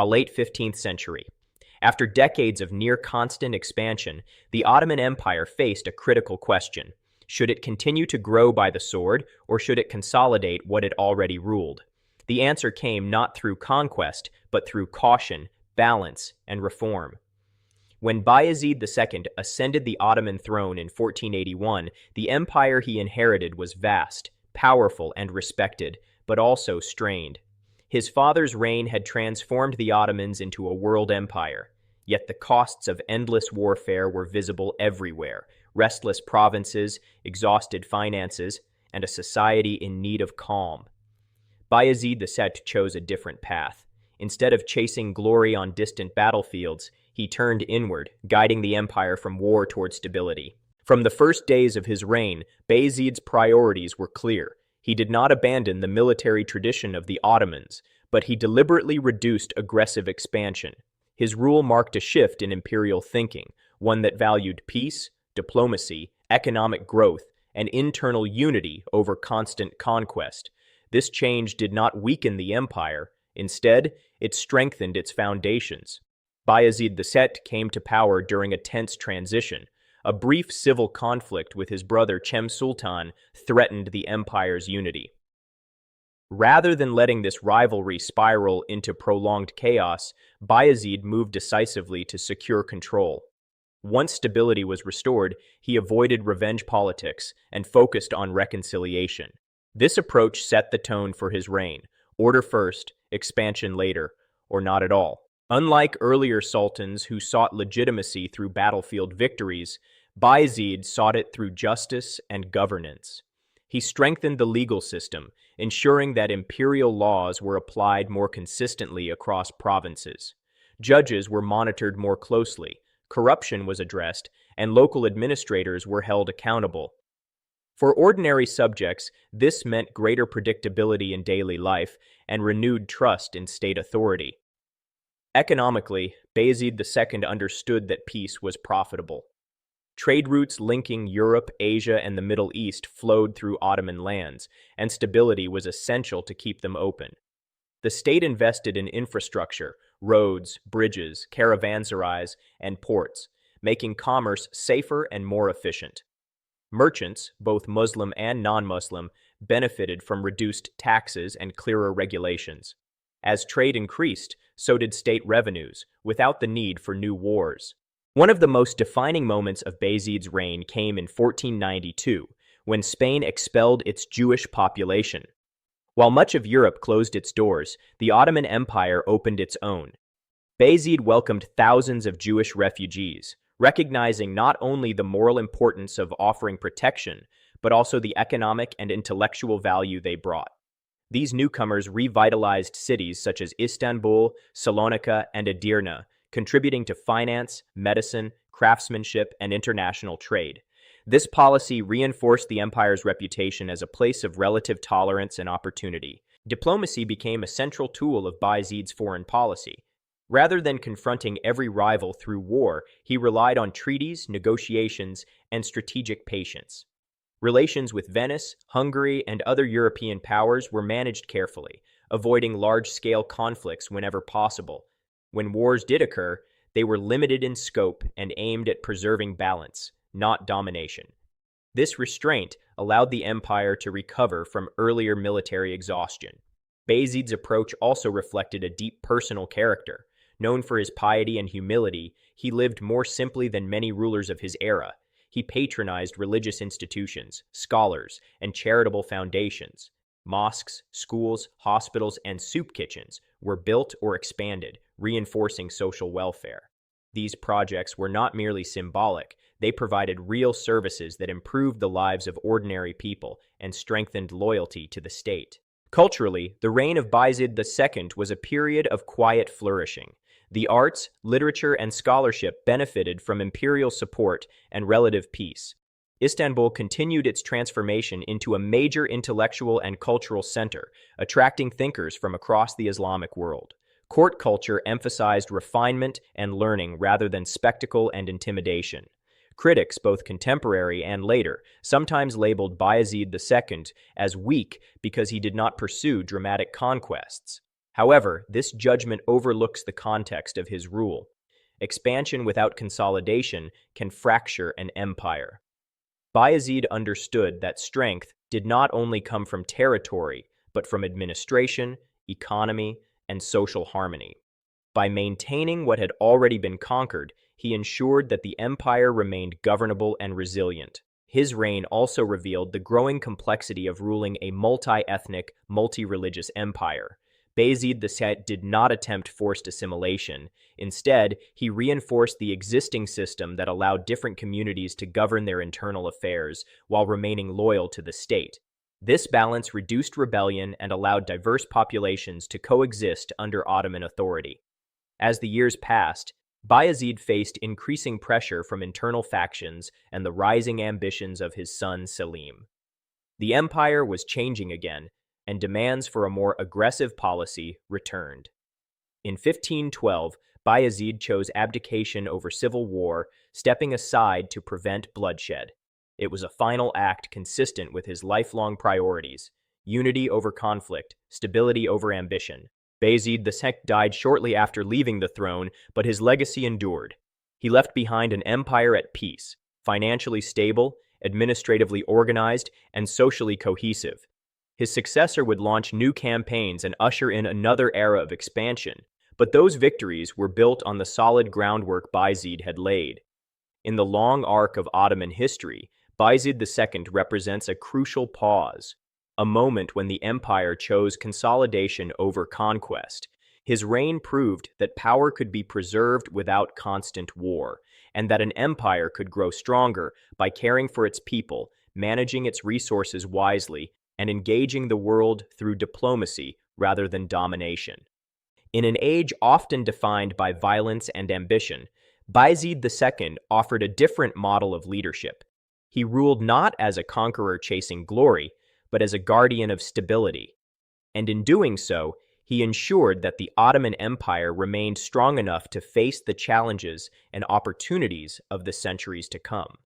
late 15th century. After decades of near-constant expansion, the Ottoman Empire faced a critical question. Should it continue to grow by the sword, or should it consolidate what it already ruled? The answer came not through conquest, but through caution, balance, and reform. When Bayezid II ascended the Ottoman throne in 1481, the empire he inherited was vast, powerful, and respected, but also strained. His father's reign had transformed the Ottomans into a world empire, yet the costs of endless warfare were visible everywhere: restless provinces, exhausted finances, and a society in need of calm. Bayezid II chose a different path. Instead of chasing glory on distant battlefields, he turned inward, guiding the empire from war toward stability. From the first days of his reign, Bayezid's priorities were clear. He did not abandon the military tradition of the Ottomans, but he deliberately reduced aggressive expansion. His rule marked a shift in imperial thinking, one that valued peace, diplomacy, economic growth, and internal unity over constant conquest. This change did not weaken the empire. Instead, it strengthened its foundations. Bayezid II came to power during a tense transition. A brief civil conflict with his brother Cem Sultan threatened the empire's unity. Rather than letting this rivalry spiral into prolonged chaos, Bayezid moved decisively to secure control. Once stability was restored, he avoided revenge politics and focused on reconciliation. This approach set the tone for his reign: order first, expansion later, or not at all. Unlike earlier sultans who sought legitimacy through battlefield victories, Bayezid sought it through justice and governance. He strengthened the legal system, ensuring that imperial laws were applied more consistently across provinces. Judges were monitored more closely, corruption was addressed, and local administrators were held accountable. For ordinary subjects, this meant greater predictability in daily life and renewed trust in state authority. Economically, Bayezid II understood that peace was profitable. Trade routes linking Europe, Asia, and the Middle East flowed through Ottoman lands, and stability was essential to keep them open. The state invested in infrastructure, roads, bridges, caravanserais, and ports, making commerce safer and more efficient. Merchants, both Muslim and non-Muslim, benefited from reduced taxes and clearer regulations. As trade increased, so did state revenues, without the need for new wars. One of the most defining moments of Bayezid's reign came in 1492, when Spain expelled its Jewish population. While much of Europe closed its doors, the Ottoman Empire opened its own. Bayezid welcomed thousands of Jewish refugees, recognizing not only the moral importance of offering protection, but also the economic and intellectual value they brought. These newcomers revitalized cities such as Istanbul, Salonika, and Edirne, contributing to finance, medicine, craftsmanship, and international trade. This policy reinforced the empire's reputation as a place of relative tolerance and opportunity. Diplomacy became a central tool of Bayezid's foreign policy. Rather than confronting every rival through war, he relied on treaties, negotiations, and strategic patience. Relations with Venice, Hungary, and other European powers were managed carefully, avoiding large-scale conflicts whenever possible. When wars did occur, they were limited in scope and aimed at preserving balance, not domination. This restraint allowed the empire to recover from earlier military exhaustion. Bayezid's approach also reflected a deep personal character. Known for his piety and humility, he lived more simply than many rulers of his era. He patronized religious institutions, scholars, and charitable foundations. Mosques, schools, hospitals, and soup kitchens were built or expanded, reinforcing social welfare. These projects were not merely symbolic, they provided real services that improved the lives of ordinary people and strengthened loyalty to the state. Culturally, the reign of Bayezid II was a period of quiet flourishing. The arts, literature, and scholarship benefited from imperial support and relative peace. Istanbul continued its transformation into a major intellectual and cultural center, attracting thinkers from across the Islamic world. Court culture emphasized refinement and learning rather than spectacle and intimidation. Critics, both contemporary and later, sometimes labeled Bayezid II as weak because he did not pursue dramatic conquests. However, this judgment overlooks the context of his rule. Expansion without consolidation can fracture an empire. Bayezid understood that strength did not only come from territory, but from administration, economy, and social harmony. By maintaining what had already been conquered, he ensured that the empire remained governable and resilient. His reign also revealed the growing complexity of ruling a multi-ethnic, multi-religious empire. Bayezid II did not attempt forced assimilation. Instead, he reinforced the existing system that allowed different communities to govern their internal affairs while remaining loyal to the state. This balance reduced rebellion and allowed diverse populations to coexist under Ottoman authority. As the years passed, Bayezid faced increasing pressure from internal factions and the rising ambitions of his son Selim. The empire was changing again, and demands for a more aggressive policy returned. In 1512, Bayezid chose abdication over civil war, stepping aside to prevent bloodshed. It was a final act consistent with his lifelong priorities: unity over conflict, stability over ambition. Bayezid II died shortly after leaving the throne, but his legacy endured. He left behind an empire at peace, financially stable, administratively organized, and socially cohesive. His successor would launch new campaigns and usher in another era of expansion, but those victories were built on the solid groundwork Bayezid had laid. In the long arc of Ottoman history, Bayezid II represents a crucial pause, a moment when the empire chose consolidation over conquest. His reign proved that power could be preserved without constant war, and that an empire could grow stronger by caring for its people, managing its resources wisely, and engaging the world through diplomacy rather than domination. In an age often defined by violence and ambition, Bayezid II offered a different model of leadership. He ruled not as a conqueror chasing glory, but as a guardian of stability. And in doing so, he ensured that the Ottoman Empire remained strong enough to face the challenges and opportunities of the centuries to come.